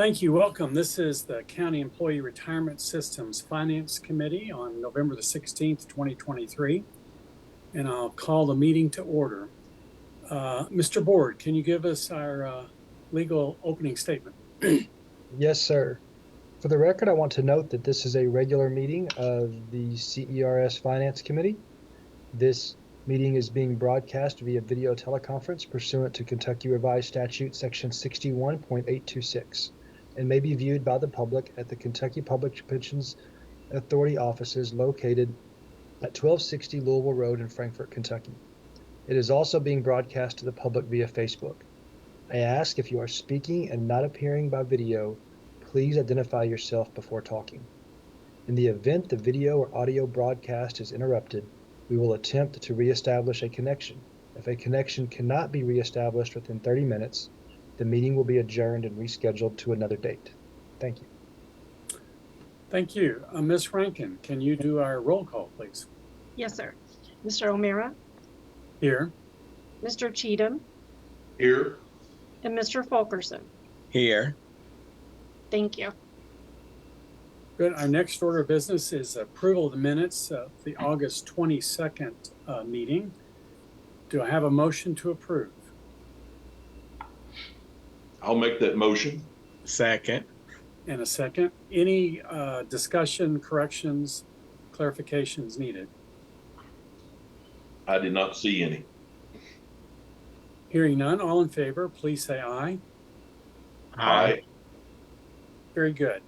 Thank you. Welcome. This is the County Employee Retirement Systems Finance Committee on November the 16th, 2023. And I'll call the meeting to order. Mr. Board, can you give us our legal opening statement? Yes, sir. For the record, I want to note that this is a regular meeting of the CERS Finance Committee. This meeting is being broadcast via video teleconference pursuant to Kentucky Revised Statute Section 61.826 and may be viewed by the public at the Kentucky Public Pensions Authority offices located at 1260 Louisville Road in Frankfort, Kentucky. It is also being broadcast to the public via Facebook. I ask if you are speaking and not appearing by video, please identify yourself before talking. In the event the video or audio broadcast is interrupted, we will attempt to reestablish a connection. If a connection cannot be reestablished within 30 minutes, the meeting will be adjourned and rescheduled to another date. Thank you. Thank you. Ms. Rankin, can you do our roll call, please? Yes, sir. Mr. O'Meara? Here. Mr. Cheatham? Here. And Mr. Fulkerson? Here. Thank you. Good. Our next order of business is approval of the minutes of the August 22nd meeting. Do I have a motion to approve? I'll make that motion. Second. And a second. Any discussion, corrections, clarifications needed? I did not see any. Hearing none, all in favor, please say aye. Aye. Very good.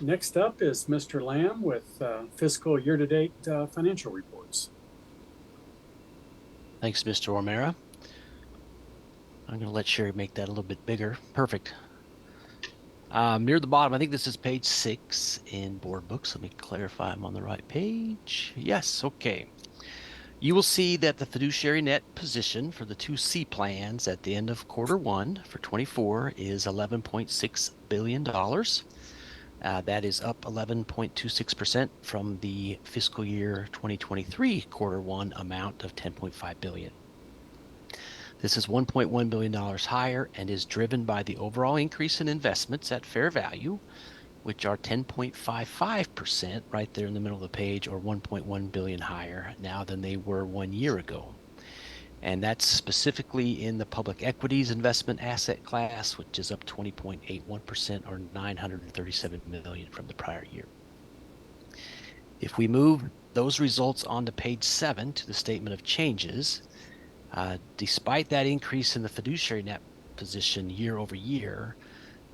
Next up is Mr. Lamb with fiscal year-to-date financial reports. Thanks, Mr. O'Meara. I'm going to let Sherry make that a little bit bigger. Perfect. Near the bottom, I think this is page 6 in board books. Let me clarify I'm on the right page. Yes, okay. You will see that the fiduciary net position for the 2C plans at the end of quarter 1 for 24 is $11.6 billion. That is up 11.26% from the fiscal year 2023 quarter 1 amount of $10.5 billion. This is $1.1 billion higher and is driven by the overall increase in investments at fair value, which are 10.55% right there in the middle of the page, or 1.1 billion higher now than they were 1 year ago. And that's specifically in the public equities investment asset class, which is up 20.81% or 937 million from the prior year. If we move those results onto page 7 to the statement of changes, despite that increase in the fiduciary net position year over year,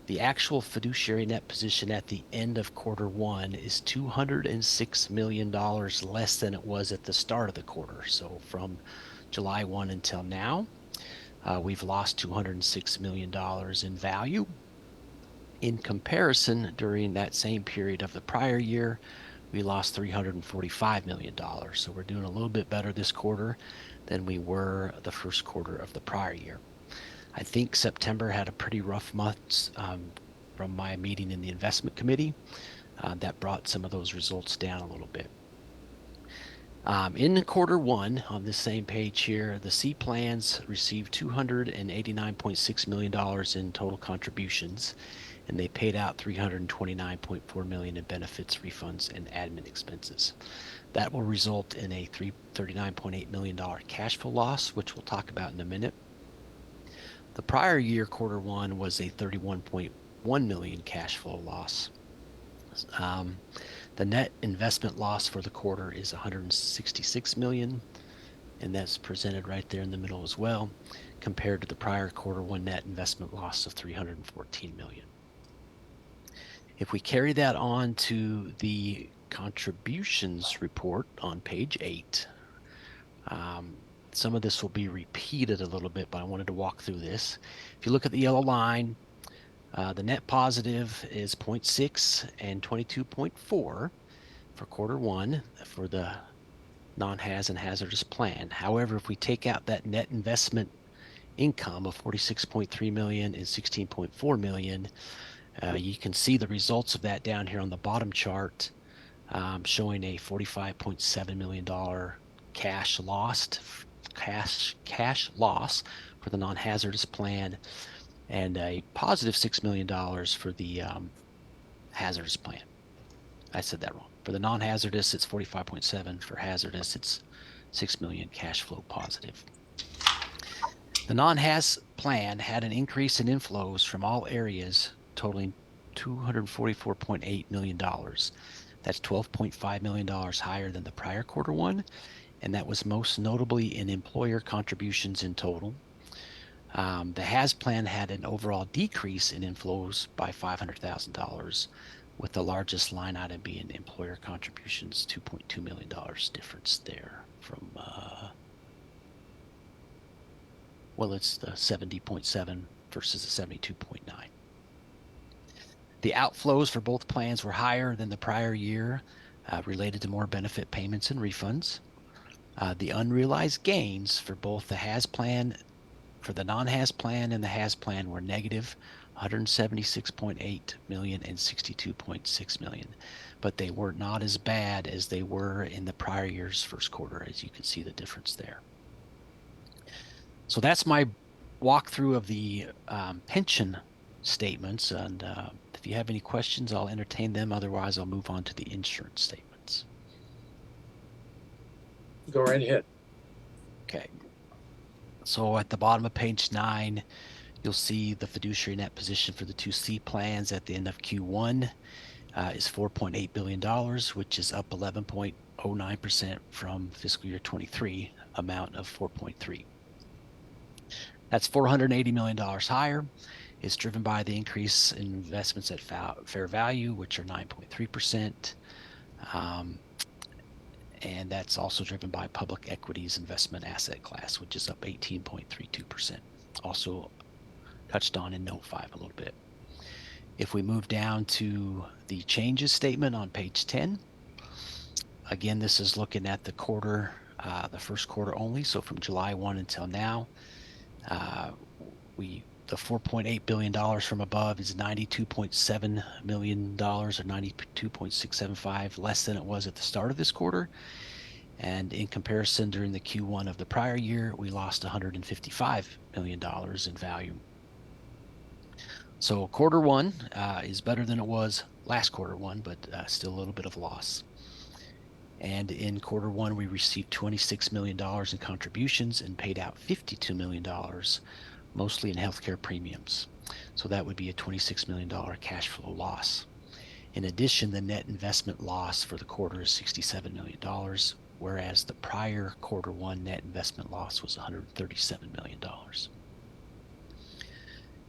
the actual fiduciary net position at the end of quarter 1 is $206 million less than it was at the start of the quarter. So from July 1 until now, we've lost $206 million in value. In comparison, during that same period of the prior year, we lost $345 million. So we're doing a little bit better this quarter than we were the first quarter of the prior year. I think September had a pretty rough month from my meeting in the investment committee. That brought some of those results down a little bit. In quarter 1, on this same page here, the C plans received $289.6 million in total contributions, and they paid out $329.4 million in benefits, refunds, and admin expenses. That will result in a $39.8 million cash flow loss, which we'll talk about in a minute. The prior year, quarter 1, was a $31.1 million cash flow loss. The net investment loss for the quarter is $166 million, and that's presented right there in the middle as well, compared to the prior quarter 1 net investment loss of $314 million. If we carry that on to the contributions report on page 8, some of this will be repeated a little bit, but I wanted to walk through this. If you look at the yellow line, the net positive is 0.6 and 22.4 for quarter 1 for the non-haz and hazardous plan. However, if we take out that net investment income of 46.3 million and 16.4 million, you can see the results of that down here on the bottom chart, showing a $45.7 million cash loss for the non-hazardous plan, and a positive $6 million for the hazardous plan. I said that wrong. For the non-hazardous, it's 45.7. For hazardous, it's 6 million cash flow positive. The non-haz plan had an increase in inflows from all areas totaling $244.8 million. That's $12.5 million higher than the prior quarter one, and that was most notably in employer contributions in total. The HAS plan had an overall decrease in inflows by $500,000, with the largest line item being employer contributions, $2.2 million difference there from, well, it's the 70.7 versus the 72.9. The outflows for both plans were higher than the prior year, related to more benefit payments and refunds. The unrealized gains for both the HAS plan, for the non-HAS plan and the HAS plan, were negative $176.8 million and $62.6 million, but they were not as bad as they were in the prior year's first quarter, as you can see the difference there. So that's my walkthrough of the pension statements, and if you have any questions, I'll entertain them. Otherwise, I'll move on to the insurance statements. Go right ahead. Okay. So at the bottom of page 9, you'll see the fiduciary net position for the 2C plans at the end of Q1 is $4.8 billion, which is up 11.09% from fiscal year 23 amount of 4.3. That's $480 million higher. It's driven by the increase in investments at fair value, which are 9.3%. And that's also driven by public equities investment asset class, which is up 18.32%. Also touched on in note 5 a little bit. If we move down to the changes statement on page 10, again, this is looking at the quarter, the first quarter only. So from July 1 until now, the $4.8 billion from above is $92.7 million, or 92.675 less than it was at the start of this quarter. And in comparison, during the Q1 of the prior year, we lost $155 million in value. So quarter one is better than it was last quarter one, but still a little bit of loss. And in quarter one, we received $26 million in contributions and paid out $52 million, mostly in healthcare premiums. So that would be a $26 million cash flow loss. In addition, the net investment loss for the quarter is $67 million, whereas the prior quarter one net investment loss was $137 million.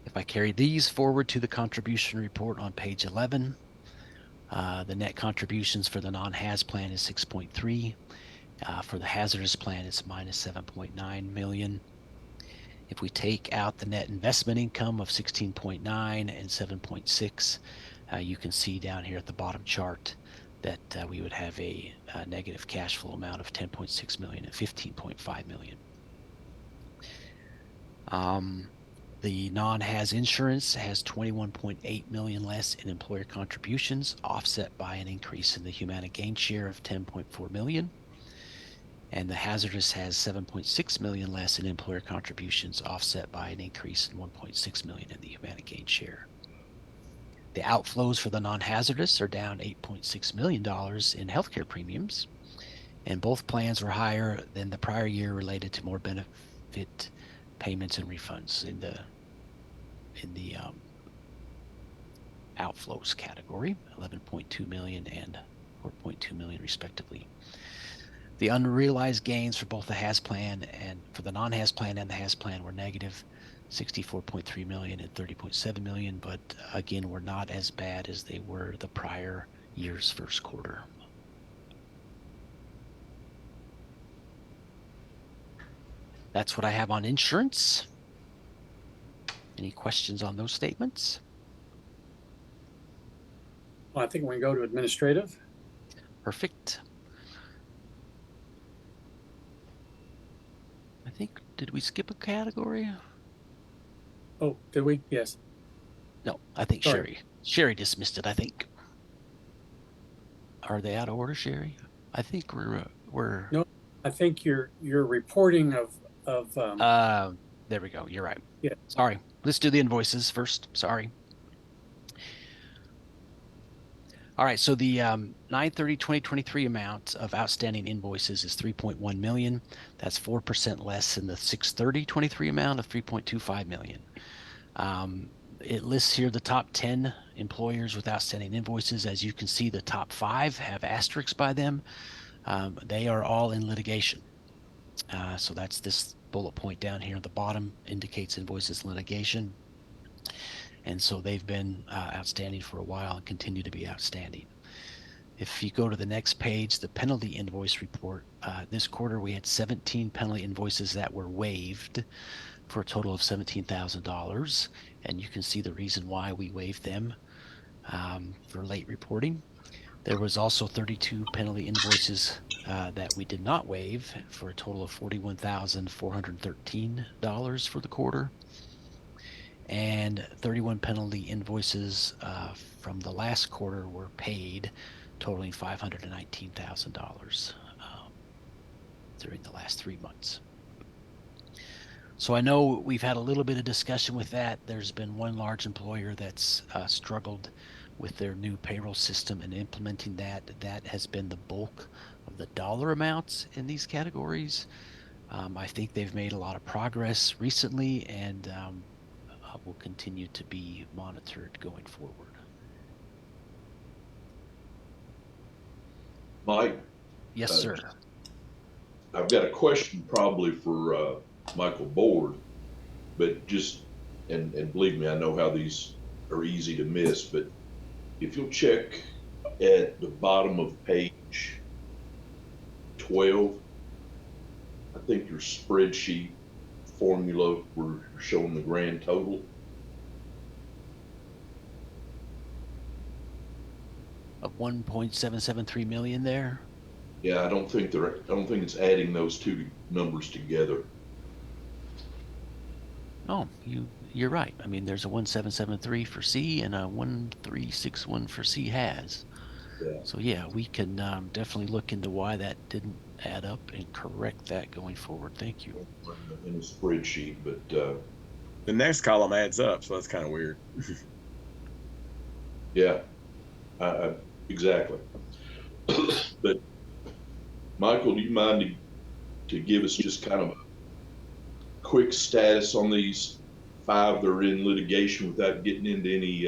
If I carry these forward to the contribution report on page 11, the net contributions for the non-HAS plan is 6.3. For the hazardous plan, it's minus 7.9 million. If we take out the net investment income of 16.9 and 7.6, you can see down here at the bottom chart that we would have a negative cash flow amount of 10.6 million and 15.5 million. The non-HAS insurance has 21.8 million less in employer contributions, offset by an increase in the Humana gain share of 10.4 million. And the hazardous has 7.6 million less in employer contributions, offset by an increase in 1.6 million in the Humana gain share. The outflows for the non-hazardous are down $8.6 million in healthcare premiums, and both plans were higher than the prior year related to more benefit payments and refunds in the outflows category, 11.2 million and 4.2 million respectively. The unrealized gains for both the HAS plan and for the non-HAS plan and the HAS plan were negative 64.3 million and 30.7 million, but again, were not as bad as they were the prior year's first quarter. That's what I have on insurance. Any questions on those statements? Well, I think we can go to administrative. Perfect. I think, did we skip a category? Oh, did we? Yes. No, I think Sorry. Sherry dismissed it, I think. Are they out of order, Sherry? I think we're No, I think your reporting of there we go. You're right. Yeah. Sorry. let's do the invoices first. Sorry. All right, so the 9/30/2023 amount of outstanding invoices is 3.1 million. That's 4% less than the 6/30/23 amount of 3.25 million. It lists here the top 10 employers with outstanding invoices. As you can see, the top 5 have asterisks by them. They are all in litigation. So that's this bullet point down here at the bottom indicates invoices in litigation. And so they've been outstanding for a while and continue to be outstanding. If you go to the next page, the penalty invoice report, this quarter we had 17 penalty invoices that were waived for a total of $17,000. And you can see the reason why we waived them for late reporting. There was also 32 penalty invoices that we did not waive for a total of $41,413 for the quarter. And 31 penalty invoices from the last quarter were paid, totaling $519,000 during the last 3 months. So I know we've had a little bit of discussion with that. There's been one large employer that's struggled with their new payroll system and implementing that. That has been the bulk of the dollar amounts in these categories. I think they've made a lot of progress recently and will continue to be monitored going forward. Mike, Yes, sir. I've got a question probably for Michael Board, but just, and believe me, I know how these are easy to miss, but if you'll check at the bottom of page 12, I think your spreadsheet formula where you're showing the grand total. Of 1.773 million there. Yeah, I don't think it's adding those two numbers together. Oh, you're right. I mean, there's a 1773 for C and a 1361 for C has. Yeah. So yeah, we can definitely look into why that didn't add up and correct that going forward. Thank you. In the spreadsheet, but The next column adds up, so that's kind of weird. yeah, exactly. But Michael, do you mind to give us just kind of a quick status on these 5 that are in litigation without getting into any,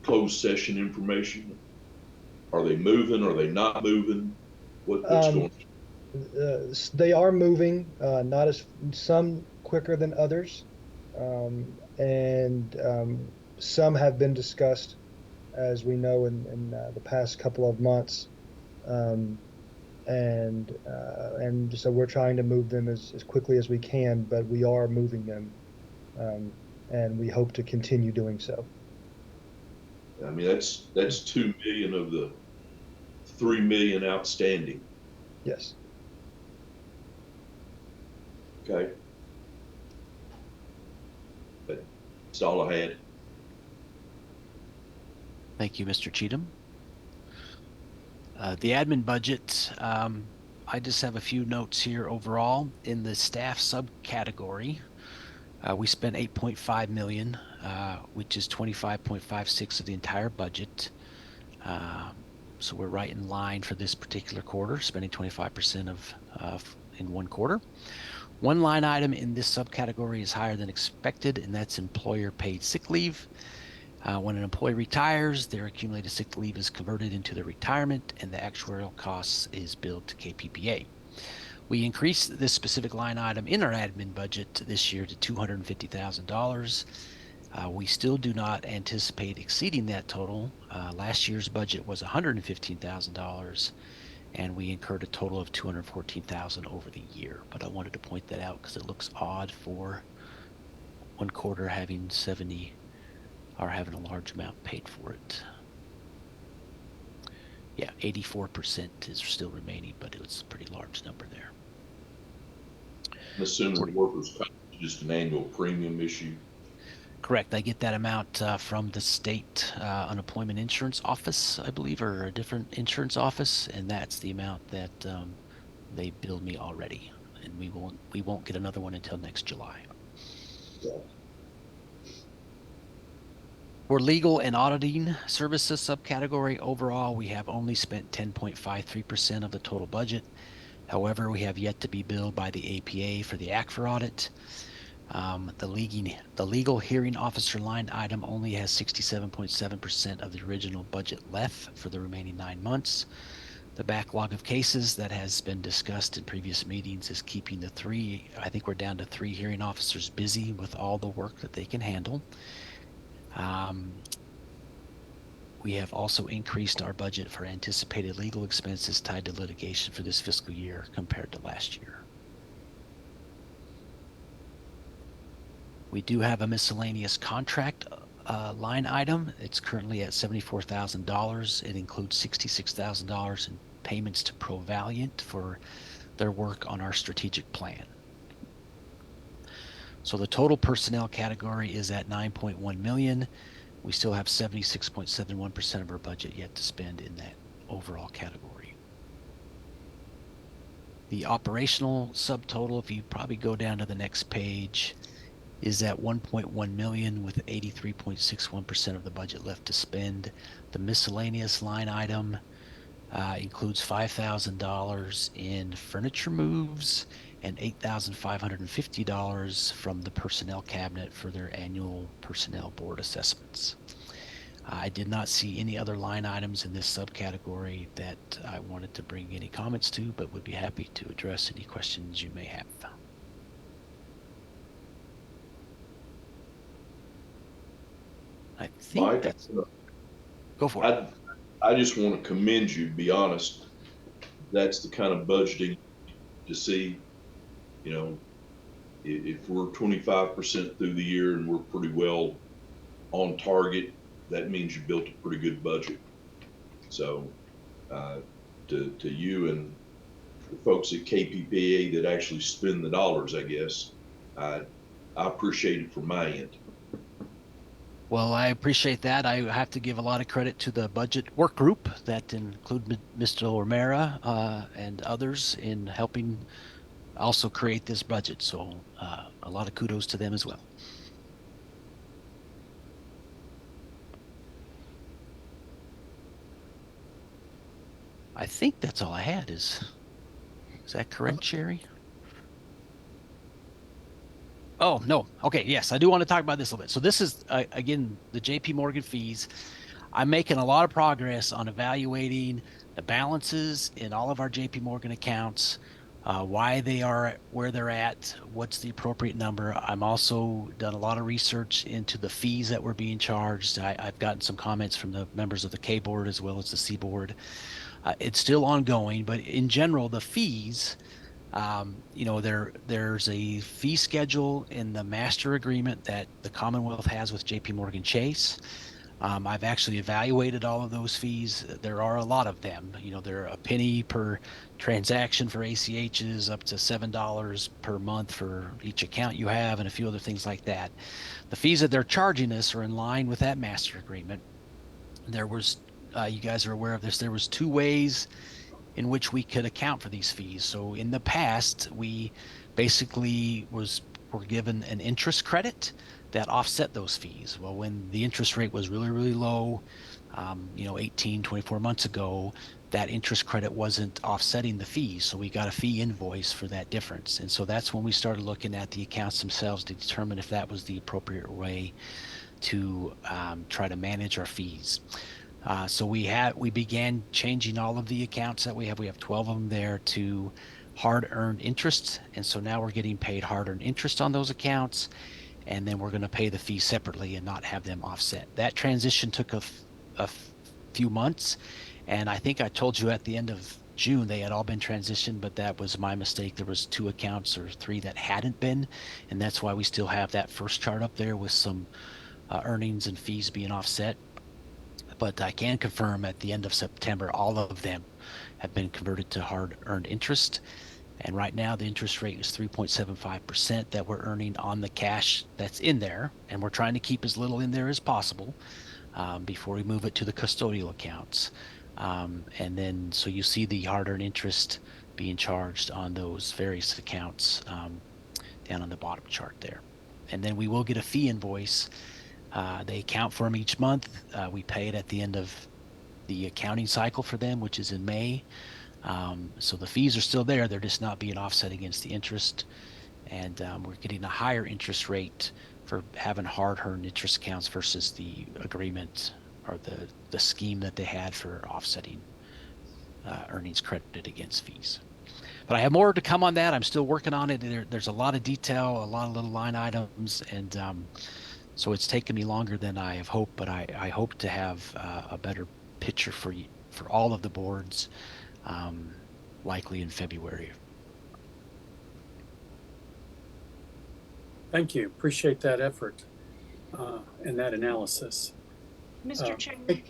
closed session information? Are they moving? Are they not moving? What's going on? They are moving, not as some quicker than others, and some have been discussed, as we know, in the past couple of months, and so we're trying to move them as quickly as we can, but we are moving them, and we hope to continue doing so. I mean, that's 2 million of the 3 million outstanding. Yes. Okay. That's all I had. Thank you, Mr. Cheatham. The admin budget, I just have a few notes here overall. In the staff subcategory, we spent 8.5 million, which is 25.56 of the entire budget. So we're right in line for this particular quarter, spending 25% of in one quarter. One line item in this subcategory is higher than expected, and that's employer paid sick leave. When an employee retires, their accumulated sick leave is converted into their retirement, and the actuarial costs is billed to KPPA. We increased this specific line item in our admin budget this year to $250,000. We still do not anticipate exceeding that total. Last year's budget was $115,000, and we incurred a total of $214,000 over the year. But I wanted to point that out because it looks odd for one quarter having 70 or having a large amount paid for it. Yeah, 84% is still remaining, but it's a pretty large number there. I'm assuming workers' comp is just an annual premium issue. Correct. I get that amount from the state unemployment insurance office, I believe, or a different insurance office, and that's the amount that they billed me already. and we won't get another one until next July. For legal and auditing services subcategory, overall, we have only spent 10.53% of the total budget. However, we have yet to be billed by the APA for the ACFR audit. The legal hearing officer line item only has 67.7% of the original budget left for the remaining 9 months. The backlog of cases that has been discussed in previous meetings is keeping I think we're down to 3 hearing officers busy with all the work that they can handle. We have also increased our budget for anticipated legal expenses tied to litigation for this fiscal year compared to last year. We do have a miscellaneous contract line item. It's currently at $74,000. It includes $66,000 in payments to ProValiant for their work on our strategic plan. So the total personnel category is at $9.1 million. We still have 76.71% of our budget yet to spend in that overall category. The operational subtotal, if you probably go down to the next page, is at 1.1 million with 83.61% of the budget left to spend. The miscellaneous line item includes $5,000 in furniture moves and $8,550 from the personnel cabinet for their annual personnel board assessments. I did not see any other line items in this subcategory that I wanted to bring any comments to, but would be happy to address any questions you may have. I think Mike, that's... Go for it. I just want to commend you, to be honest. That's the kind of budgeting to see, you know, if we're 25% through the year and we're pretty well on target, that means you built a pretty good budget. So to you and the folks at KPPA that actually spend the dollars, I guess, I appreciate it from my end. Well, I appreciate that. I have to give a lot of credit to the budget work group that include Mr. O'Mara and others in helping also create this budget. So a lot of kudos to them as well. I think that's all I had. Is that correct, Sherry? Oh, no. Okay, yes, I do want to talk about this a little bit. So this is, again, the JP Morgan fees. I'm making a lot of progress on evaluating the balances in all of our JP Morgan accounts, why they are where they're at, what's the appropriate number. I'm also done a lot of research into the fees that were being charged. I've gotten some comments from the members of the K board as well as the C board. It's still ongoing, but in general, the fees, you know, there's a fee schedule in the master agreement that the Commonwealth has with JP Morgan Chase. I've actually evaluated all of those fees. There are a lot of them. You know, they're a penny per transaction for ACHs, up to $7 per month for each account you have, and a few other things like that. The fees that they're charging us are in line with that master agreement. There was, you guys are aware of this, there was 2 ways in which we could account for these fees. So in the past, we basically were given an interest credit that offset those fees. Well, when the interest rate was really, really low, you know, 24 months ago, that interest credit wasn't offsetting the fees. So we got a fee invoice for that difference. And so that's when we started looking at the accounts themselves to determine if that was the appropriate way to try to manage our fees. So we began changing all of the accounts that we have. We have 12 of them there to hard-earned interest. And so now we're getting paid hard-earned interest on those accounts. And then we're going to pay the fee separately and not have them offset. That transition took a few months. And I think I told you at the end of June they had all been transitioned, but that was my mistake. There was 2 accounts or 3 that hadn't been. And that's why we still have that first chart up there with some earnings and fees being offset. But I can confirm at the end of September, all of them have been converted to hard-earned interest. And right now, the interest rate is 3.75% that we're earning on the cash that's in there. And we're trying to keep as little in there as possible before we move it to the custodial accounts. And then, so you see the hard-earned interest being charged on those various accounts down on the bottom chart there. And then we will get a fee invoice. They account for them each month. We pay it at the end of the accounting cycle for them, which is in May. So the fees are still there. They're just not being offset against the interest. And we're getting a higher interest rate for having hard-earned interest accounts versus the agreement or the scheme that they had for offsetting earnings credited against fees. But I have more to come on that. I'm still working on it. There's a lot of detail, a lot of little line items, and so it's taken me longer than I have hoped. But I hope to have a better picture for all of the boards, likely in February. Thank you. Appreciate that effort and that analysis. Mr. Chairman,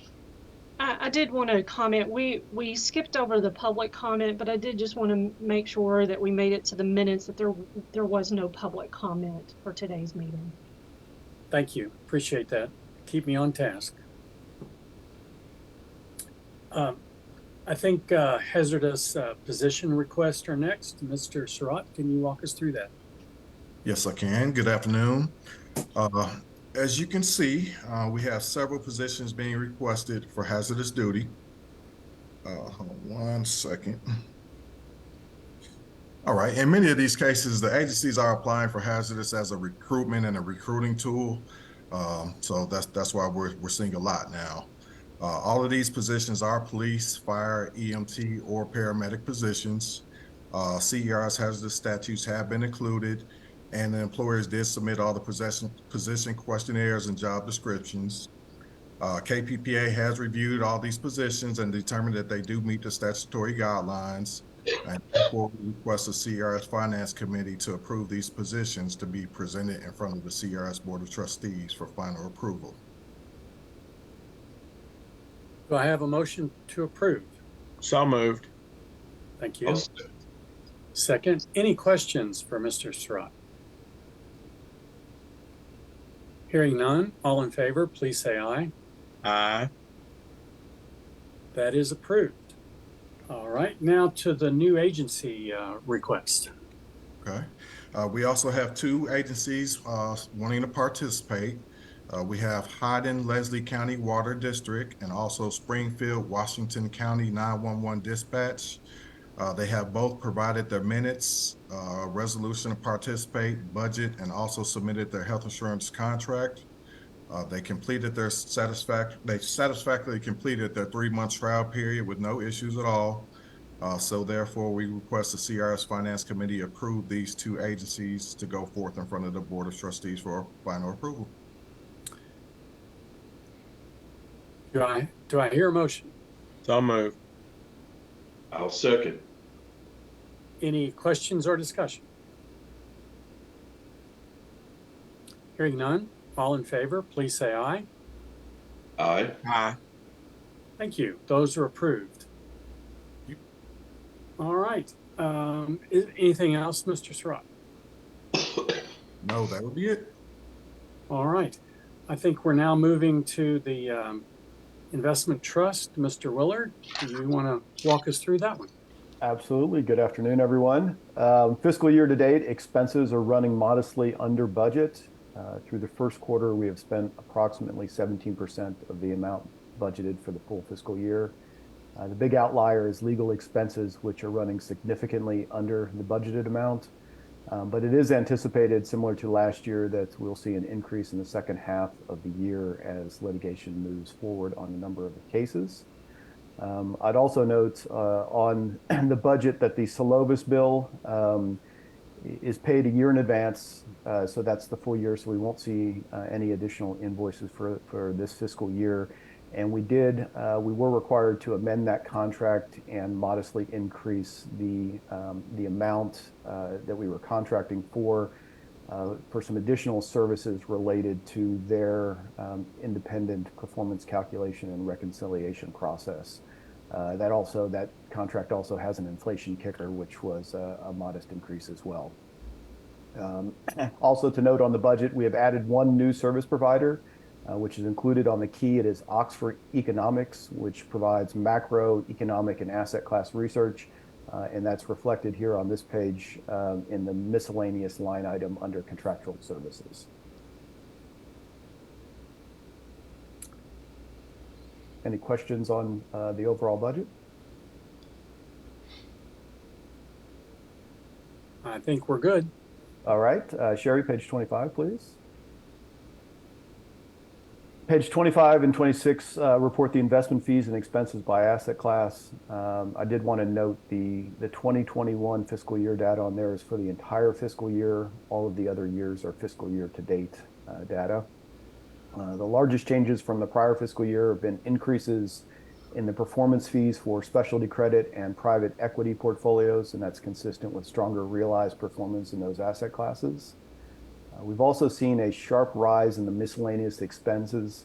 I did want to comment. We skipped over the public comment, but I did just want to make sure that we made it to the minutes that there was no public comment for today's meeting. Thank you. Appreciate that. Keep me on task. I think hazardous position requests are next. Mr. Surratt, can you walk us through that? Yes, I can. Good afternoon. As you can see, we have several positions being requested for hazardous duty. Hold on 1 second. All right. In many of these cases, the agencies are applying for hazardous as a recruitment and a recruiting tool. So that's why we're seeing a lot now. All of these positions are police, fire, EMT, or paramedic positions. CERS hazardous statutes have been included, and the employers did submit all the position questionnaires and job descriptions. KPPA has reviewed all these positions and determined that they do meet the statutory guidelines. And therefore, we request the CERS Finance Committee to approve these positions to be presented in front of the CERS Board of Trustees for final approval. Do I have a motion to approve? So moved. Thank you. Second, any questions for Mr. Surratt? Hearing none, all in favor, please say aye. Aye. That is approved. All right, now to the new agency request. Okay. We also have two agencies wanting to participate. We have Hyden Leslie County Water District and also Springfield Washington County 911 Dispatch. They have both provided their minutes, resolution to participate, budget, and also submitted their health insurance contract. They satisfactorily completed their 3-month trial period with no issues at all. So therefore, we request the CERS Finance Committee approve these two agencies to go forth in front of the Board of Trustees for final approval. Do I hear a motion? So moved. I'll second. Any questions or discussion? Hearing none, all in favor, please say aye. Aye. Aye. Thank you. Those are approved. All right. Anything else, Mr. Surratt? No, that would be it. All right. I think we're now moving to the investment trust. Mr. Willard, do you want to walk us through that one? Absolutely. Good afternoon, everyone. Fiscal year to date, expenses are running modestly under budget. Through the first quarter, we have spent approximately 17% of the amount budgeted for the full fiscal year. The big outlier is legal expenses, which are running significantly under the budgeted amount. But it is anticipated, similar to last year, that we'll see an increase in the second half of the year as litigation moves forward on a number of cases. I'd also note on the budget that the Solovis bill is paid a year in advance. So that's the full year. So we won't see any additional invoices for this fiscal year. And we were required to amend that contract and modestly increase the amount that we were contracting for some additional services related to their independent performance calculation and reconciliation process. That contract also has an inflation kicker, which was a modest increase as well. Also to note on the budget, we have added one new service provider, which is included on the key. It is Oxford Economics, which provides macroeconomic and asset class research. and that's reflected here on this page in the miscellaneous line item under contractual services. Any questions on the overall budget? I think we're good. All right, Sherry, page 25, please. Page 25 and 26 report the investment fees and expenses by asset class. I did want to note the 2021 fiscal year data on there is for the entire fiscal year. All of the other years are fiscal year to date data. The largest changes from the prior fiscal year have been increases in the performance fees for specialty credit and private equity portfolios, and that's consistent with stronger realized performance in those asset classes. We've also seen a sharp rise in the miscellaneous expenses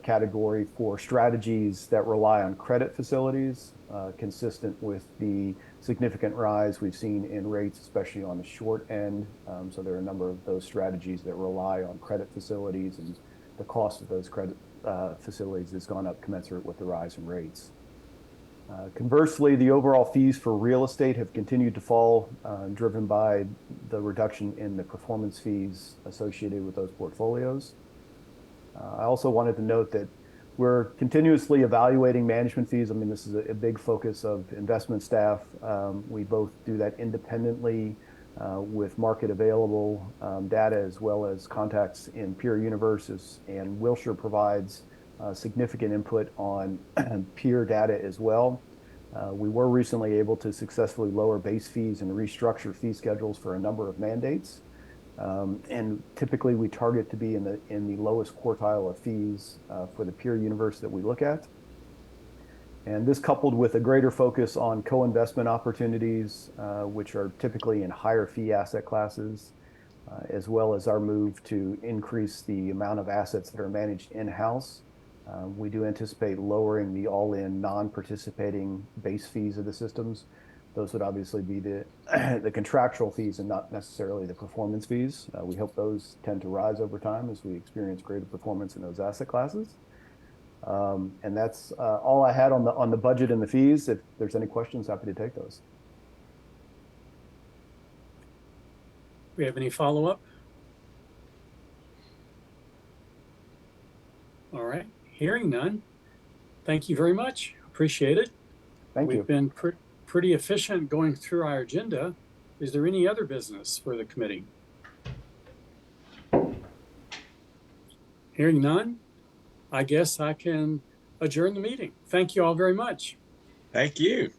category for strategies that rely on credit facilities, consistent with the significant rise we've seen in rates, especially on the short end. So there are a number of those strategies that rely on credit facilities, and the cost of those credit facilities has gone up commensurate with the rise in rates. Conversely, the overall fees for real estate have continued to fall, driven by the reduction in the performance fees associated with those portfolios. I also wanted to note that we're continuously evaluating management fees. I mean, this is a big focus of investment staff. We both do that independently with market available data, as well as contacts in peer universes, and Wilshire provides significant input on peer data as well. We were recently able to successfully lower base fees and restructure fee schedules for a number of mandates. And typically we target to be in the lowest quartile of fees for the peer universe that we look at. And this, coupled with a greater focus on co-investment opportunities, which are typically in higher fee asset classes, as well as our move to increase the amount of assets that are managed in-house, we do anticipate lowering the all-in non-participating base fees of the systems. Those would obviously be the contractual fees and not necessarily the performance fees. We hope those tend to rise over time as we experience greater performance in those asset classes. And that's all I had on the budget and the fees. If there's any questions, happy to take those. We have any follow-up? All right, hearing none. Thank you very much. Appreciate it. Thank you. We've been pretty efficient going through our agenda. Is there any other business for the committee? Hearing none, I guess I can adjourn the meeting. Thank you all very much. Thank you.